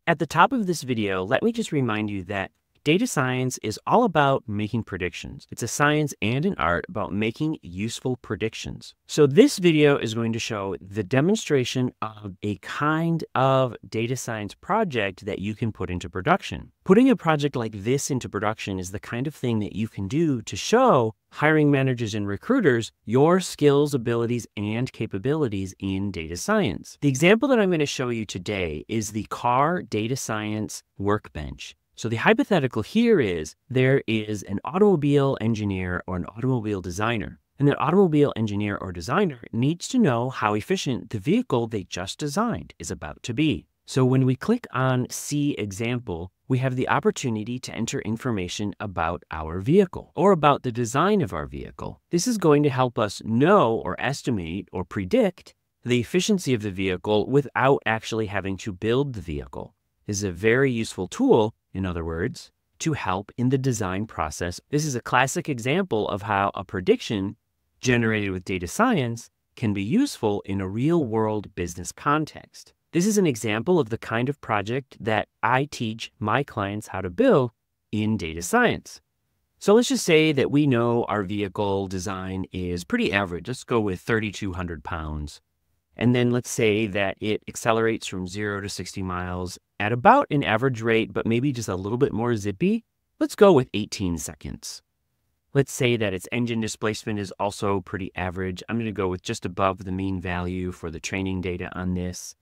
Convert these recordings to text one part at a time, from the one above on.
At the top of this video, let me just remind you that data science is all about making predictions. It's a science and an art about making useful predictions. So this video is going to show the demonstration of a kind of data science project that you can put into production. Putting a project like this into production is the kind of thing that you can do to show hiring managers and recruiters your skills, abilities, and capabilities in data science. The example that I'm going to show you today is the Car Data Science Workbench. So the hypothetical here is there is an automobile engineer or an automobile designer, and the automobile engineer or designer needs to know how efficient the vehicle they just designed is about to be. So when we click on See Example, we have the opportunity to enter information about our vehicle or about the design of our vehicle. This is going to help us know or estimate or predict the efficiency of the vehicle without actually having to build the vehicle. This is a very useful tool, in other words, to help in the design process. This is a classic example of how a prediction generated with data science can be useful in a real-world business context. This is an example of the kind of project that I teach my clients how to build in data science. So let's just say that we know our vehicle design is pretty average. Let's go with 3,200 pounds. And then let's say that it accelerates from 0 to 60 miles at about an average rate, but maybe just a little bit more zippy. Let's go with 18 seconds. Let's say that its engine displacement is also pretty average. I'm going to go with just above the mean value for the training data on this.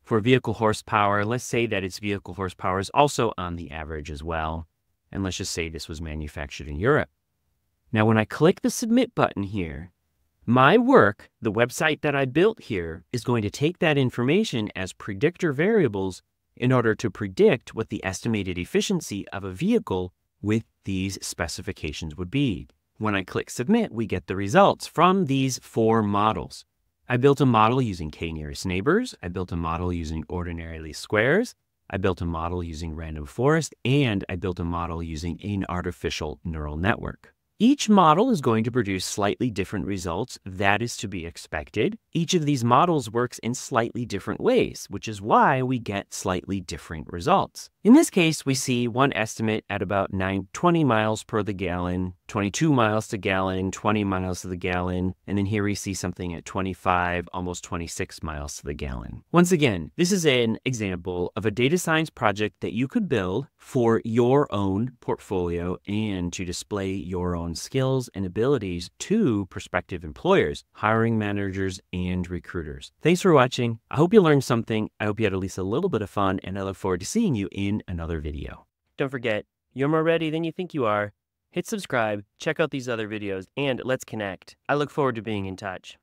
For vehicle horsepower, let's say that its vehicle horsepower is also on the average as well. And let's just say this was manufactured in Europe. Now, when I click the Submit button here, my work, the website that I built here, is going to take that information as predictor variables in order to predict what the estimated efficiency of a vehicle with these specifications would be. When I click Submit, we get the results from these 4 models. I built a model using k-nearest neighbors. I built a model using ordinary least squares. I built a model using random forest, and I built a model using an artificial neural network. Each model is going to produce slightly different results. That is to be expected. Each of these models works in slightly different ways, which is why we get slightly different results. In this case, we see one estimate at about 20 miles per the gallon, 22 miles to gallon, 20 miles to the gallon, and then here we see something at 25, almost 26 miles to the gallon. Once again, this is an example of a data science project that you could build for your own portfolio and to display your own skills and abilities to prospective employers, hiring managers, and recruiters. Thanks for watching. I hope you learned something. I hope you had at least a little bit of fun, and I look forward to seeing you in another video. Don't forget, you're more ready than you think you are. Hit subscribe, check out these other videos, and let's connect. I look forward to being in touch.